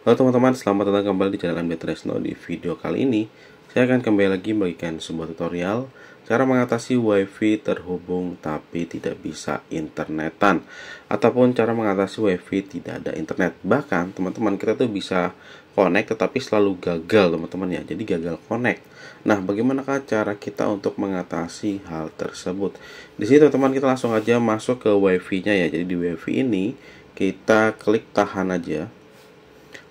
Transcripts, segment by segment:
Halo teman-teman, selamat datang kembali di channel MB Tresno. Di video kali ini, saya akan kembali lagi membagikan sebuah tutorial cara mengatasi WiFi terhubung tapi tidak bisa internetan, ataupun cara mengatasi WiFi tidak ada internet. Bahkan teman-teman, kita tuh bisa connect tetapi selalu gagal teman-teman ya. Jadi gagal connect. Nah, bagaimanakah cara kita untuk mengatasi hal tersebut? Di sini teman-teman, kita langsung aja masuk ke WiFi-nya ya. Jadi di WiFi ini kita klik tahan aja,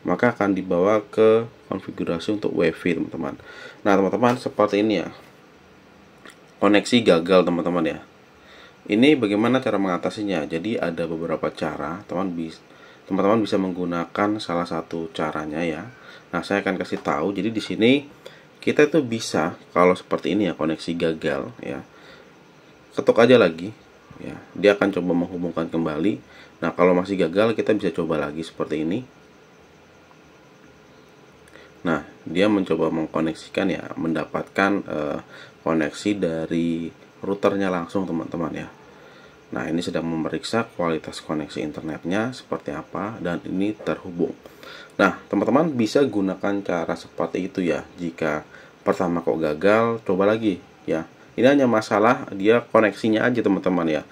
maka akan dibawa ke konfigurasi untuk WiFi teman-teman. Nah teman-teman, seperti ini ya, koneksi gagal teman-teman ya. Ini bagaimana cara mengatasinya? Jadi ada beberapa cara, teman-teman bisa menggunakan salah satu caranya ya. Nah saya akan kasih tahu. Jadi di sini kita itu bisa, kalau seperti ini ya, koneksi gagal ya, ketuk aja lagi ya, dia akan coba menghubungkan kembali. Nah kalau masih gagal, kita bisa coba lagi seperti ini. Nah, dia mencoba mengkoneksikan ya, mendapatkan koneksi dari routernya langsung teman-teman ya. Nah, ini sedang memeriksa kualitas koneksi internetnya seperti apa, dan ini terhubung. Nah, teman-teman bisa gunakan cara seperti itu ya. Jika pertama kok gagal, coba lagi ya. Ini hanya masalah dia koneksinya aja teman-teman ya.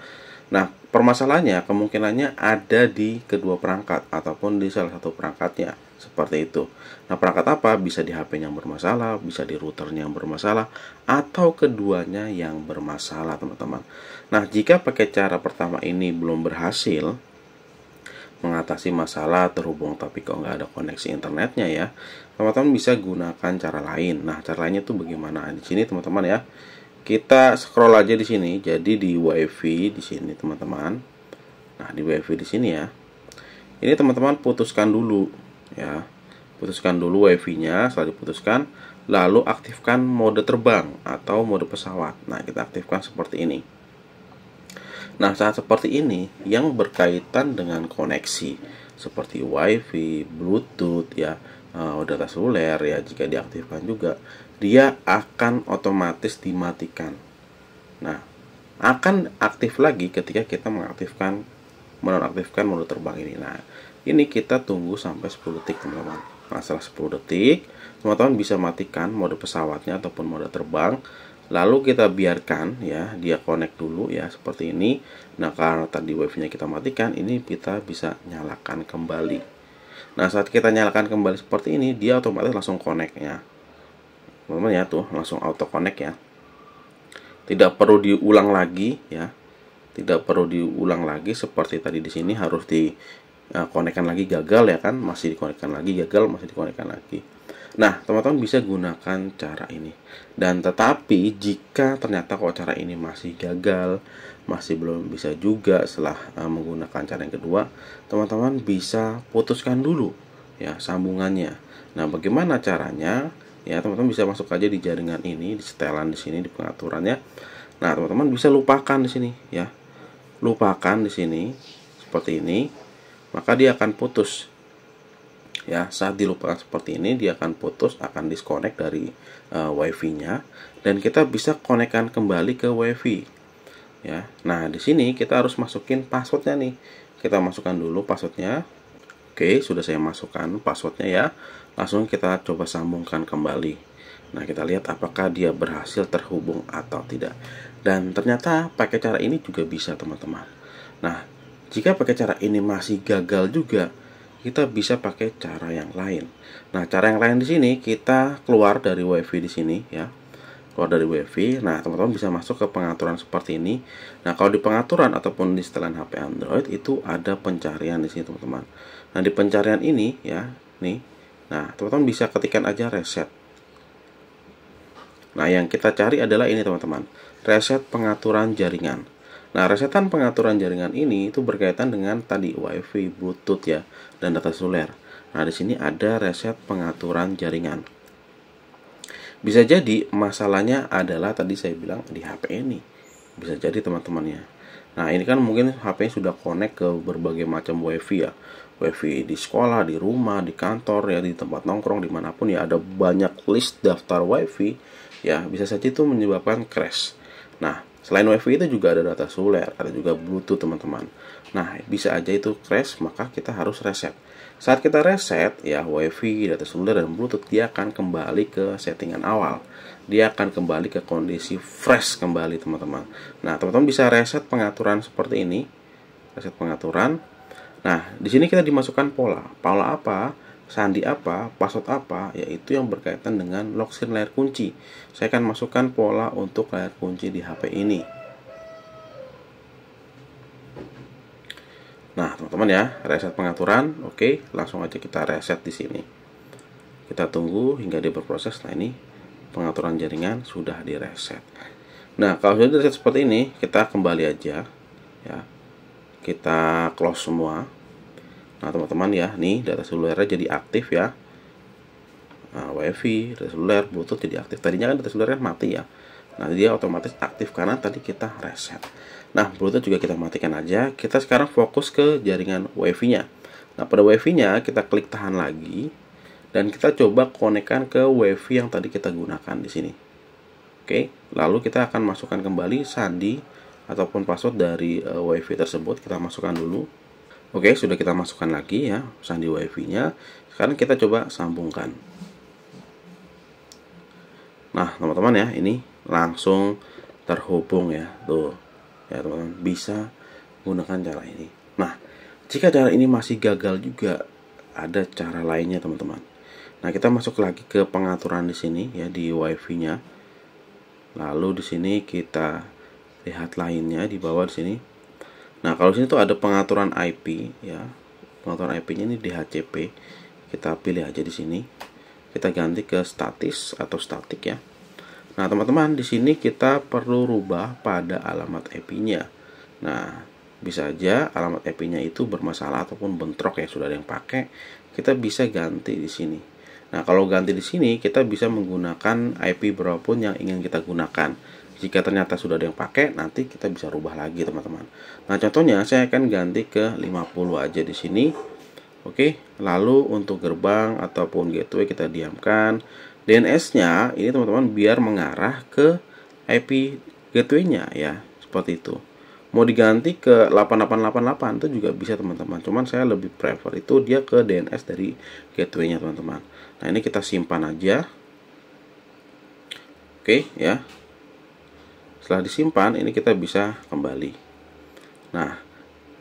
Nah, permasalahannya kemungkinannya ada di kedua perangkat ataupun di salah satu perangkatnya, seperti itu. Nah, perangkat apa? Bisa di HP yang bermasalah, bisa di routernya yang bermasalah, atau keduanya yang bermasalah teman-teman. Nah, jika pakai cara pertama ini belum berhasil mengatasi masalah terhubung tapi kok nggak ada koneksi internetnya ya, teman-teman bisa gunakan cara lain. Nah, cara lainnya tuh bagaimana? Di sini teman-teman ya, kita scroll aja di sini. Jadi di WiFi di sini teman-teman. Nah, di WiFi di sini ya. Ini teman-teman putuskan dulu ya. Putuskan dulu WiFi-nya. Setelah diputuskan, lalu aktifkan mode terbang atau mode pesawat. Nah, kita aktifkan seperti ini. Nah, saat seperti ini yang berkaitan dengan koneksi seperti WiFi, Bluetooth ya, data seluler ya, jika diaktifkan juga, dia akan otomatis dimatikan. Nah, akan aktif lagi ketika kita menonaktifkan mode terbang ini. Nah, ini kita tunggu sampai 10 detik teman-teman. Nah, setelah 10 detik, teman-teman bisa matikan mode pesawatnya ataupun mode terbang. Lalu kita biarkan ya, dia connect dulu ya, seperti ini. Nah, karena tadi WiFi-nya kita matikan, ini kita bisa nyalakan kembali. Nah, saat kita nyalakan kembali seperti ini, dia otomatis langsung connect-nya. Teman-teman ya, tuh langsung auto connect ya. Tidak perlu diulang lagi ya. Tidak perlu diulang lagi seperti tadi di sini harus dikonekkan lagi, gagal ya kan, masih dikonekkan lagi, gagal, masih dikonekkan lagi. Nah, teman-teman bisa gunakan cara ini. Dan tetapi jika ternyata kok cara ini masih gagal, masih belum bisa juga setelah menggunakan cara yang kedua, teman-teman bisa putuskan dulu ya sambungannya. Nah, bagaimana caranya? Ya, teman-teman bisa masuk aja di jaringan ini, di setelan di sini, di pengaturannya. Nah, teman-teman bisa lupakan di sini ya. Lupakan di sini seperti ini, maka dia akan putus. Ya, saat dilupakan seperti ini, dia akan putus, akan disconnect dari WiFi-nya, dan kita bisa konekkan kembali ke WiFi. Ya. Nah, di sini kita harus masukin passwordnya nih. Kita masukkan dulu passwordnya. Oke, sudah saya masukkan passwordnya ya. Langsung kita coba sambungkan kembali. Nah, kita lihat apakah dia berhasil terhubung atau tidak. Dan ternyata pakai cara ini juga bisa teman-teman. Nah, jika pakai cara ini masih gagal juga, kita bisa pakai cara yang lain. Nah, cara yang lain di sini kita keluar dari WiFi di sini ya. Keluar dari WiFi. Nah, teman-teman bisa masuk ke pengaturan seperti ini. Nah, kalau di pengaturan ataupun di setelan HP Android itu ada pencarian di sini, teman-teman. Nah, di pencarian ini ya, nih. Nah, teman-teman bisa ketikkan aja reset. Nah, yang kita cari adalah ini, teman-teman. Reset pengaturan jaringan. Nah, resetan pengaturan jaringan ini itu berkaitan dengan tadi WiFi, Bluetooth ya, dan data seluler. Nah, di sini ada reset pengaturan jaringan. Bisa jadi masalahnya adalah tadi saya bilang di HP ini. Bisa jadi teman-temannya. Nah, ini kan mungkin HP sudah connect ke berbagai macam WiFi ya. WiFi di sekolah, di rumah, di kantor ya, di tempat nongkrong, dimanapun ya, ada banyak list daftar WiFi ya, bisa saja itu menyebabkan crash. Nah, Selain WiFi itu juga ada data seluler, ada juga Bluetooth teman-teman. Nah, bisa aja itu crash, maka kita harus reset. Saat kita reset, ya WiFi, data seluler, dan Bluetooth, dia akan kembali ke settingan awal. Dia akan kembali ke kondisi fresh kembali teman-teman. Nah, teman-teman bisa reset pengaturan seperti ini. Reset pengaturan. Nah, di sini kita dimasukkan pola. Pola apa? Sandi apa, password apa, yaitu yang berkaitan dengan lockscreen layar kunci. Saya akan masukkan pola untuk layar kunci di HP ini. Nah, teman-teman ya, reset pengaturan, oke, langsung aja kita reset di sini. Kita tunggu hingga dia berproses. Nah, ini pengaturan jaringan sudah direset. Nah, kalau sudah direset seperti ini, kita kembali aja, ya, kita close semua. Nah teman-teman ya, nih data selulernya jadi aktif ya. Nah, WiFi, data seluler, Bluetooth jadi aktif. Tadinya kan data selulernya mati ya. Nah dia otomatis aktif karena tadi kita reset. Nah Bluetooth juga kita matikan aja. Kita sekarang fokus ke jaringan WiFi-nya. Nah pada WiFi-nya kita klik tahan lagi dan kita coba konekkan ke WiFi yang tadi kita gunakan di sini. Oke, lalu kita akan masukkan kembali sandi ataupun password dari WiFi tersebut. Kita masukkan dulu. Oke, sudah kita masukkan lagi ya sandi WiFi-nya. Sekarang kita coba sambungkan. Nah, teman-teman ya, ini langsung terhubung ya. Tuh. Ya, teman-teman bisa gunakan cara ini. Nah, jika cara ini masih gagal juga, ada cara lainnya, teman-teman. Nah, kita masuk lagi ke pengaturan di sini ya di WiFi-nya. Lalu di sini kita lihat lainnya di bawah di sini. Nah, kalau sini tuh ada pengaturan IP ya. Pengaturan IP-nya ini DHCP. Kita pilih aja di sini. Kita ganti ke statis atau statik ya. Nah, teman-teman, di sini kita perlu rubah pada alamat IP-nya. Nah, bisa aja alamat IP-nya itu bermasalah ataupun bentrok ya, sudah ada yang pakai. Kita bisa ganti di sini. Nah, kalau ganti di sini kita bisa menggunakan IP berapapun yang ingin kita gunakan. Jika ternyata sudah ada yang pakai, nanti kita bisa rubah lagi teman-teman. Nah contohnya saya akan ganti ke 50 aja di sini. Oke, lalu untuk gerbang ataupun gateway kita diamkan. DNS-nya ini teman-teman biar mengarah ke IP gateway-nya ya, seperti itu. Mau diganti ke 8888 itu juga bisa teman-teman. Cuman saya lebih prefer itu dia ke DNS dari gateway-nya teman-teman. Nah ini kita simpan aja. Oke ya. Setelah disimpan, ini kita bisa kembali. Nah,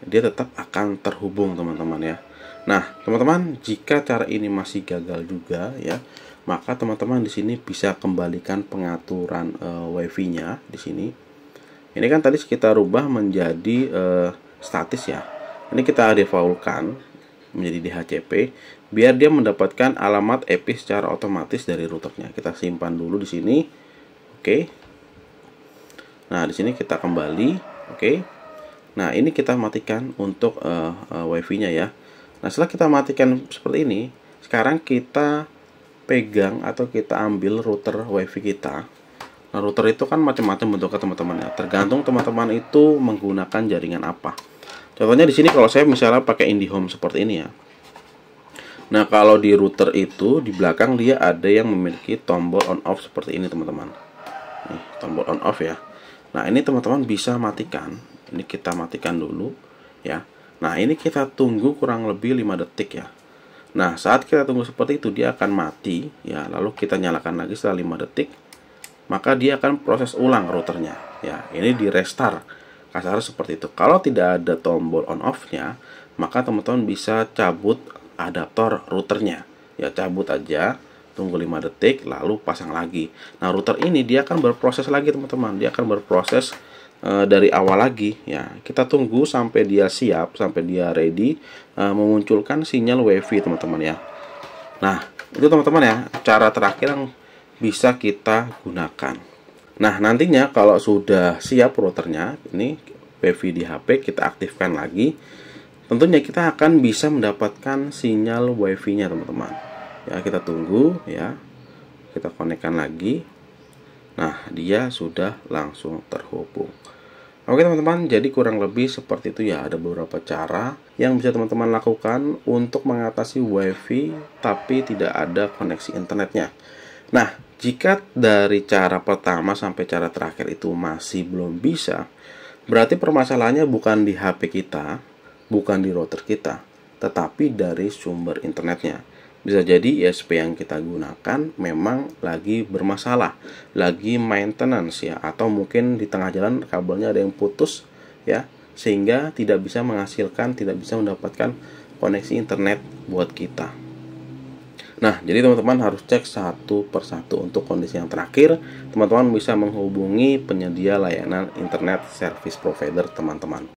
dia tetap akan terhubung teman-teman ya. Nah, teman-teman, jika cara ini masih gagal juga ya, maka teman-teman di sini bisa kembalikan pengaturan WiFi-nya di sini. Ini kan tadi kita rubah menjadi statis ya. Ini kita defaultkan menjadi DHCP biar dia mendapatkan alamat IP secara otomatis dari routernya. Kita simpan dulu di sini. Oke. Nah, di sini kita kembali, oke. Nah, ini kita matikan untuk WiFi-nya ya. Nah, setelah kita matikan seperti ini, sekarang kita pegang atau kita ambil router WiFi kita. Nah, router itu kan macam-macam bentuknya teman-teman ya. Tergantung teman-teman itu menggunakan jaringan apa. Contohnya di sini kalau saya misalnya pakai IndiHome seperti ini ya. Nah, kalau di router itu di belakang dia ada yang memiliki tombol on off seperti ini teman-teman. Nih, tombol on off ya. Nah ini teman-teman bisa matikan. Ini kita matikan dulu ya. Nah ini kita tunggu kurang lebih 5 detik ya. Nah saat kita tunggu seperti itu dia akan mati ya. Lalu kita nyalakan lagi setelah 5 detik. Maka dia akan proses ulang routernya ya. Ini di restart. Kasarnya seperti itu. Kalau tidak ada tombol on off nya, maka teman-teman bisa cabut adaptor routernya. Ya cabut aja. Tunggu 5 detik lalu pasang lagi. Nah router ini dia akan berproses lagi teman-teman. Dia akan berproses dari awal lagi ya. Kita tunggu sampai dia siap, sampai dia ready memunculkan sinyal WiFi teman-teman ya. Nah itu teman-teman ya cara terakhir yang bisa kita gunakan. Nah nantinya kalau sudah siap routernya, ini WiFi di HP kita aktifkan lagi. Tentunya kita akan bisa mendapatkan sinyal WiFi nya teman-teman. Ya kita tunggu ya, kita konekkan lagi. Nah dia sudah langsung terhubung. Oke teman-teman, jadi kurang lebih seperti itu ya. Ada beberapa cara yang bisa teman-teman lakukan untuk mengatasi WiFi tapi tidak ada koneksi internetnya. Nah, jika dari cara pertama sampai cara terakhir itu masih belum bisa, berarti permasalahannya bukan di HP kita, bukan di router kita, tetapi dari sumber internetnya. Bisa jadi ISP yang kita gunakan memang lagi bermasalah, lagi maintenance ya, atau mungkin di tengah jalan kabelnya ada yang putus ya, sehingga tidak bisa menghasilkan, tidak bisa mendapatkan koneksi internet buat kita. Nah, jadi teman-teman harus cek satu persatu. Untuk kondisi yang terakhir, teman-teman bisa menghubungi penyedia layanan internet service provider teman-teman.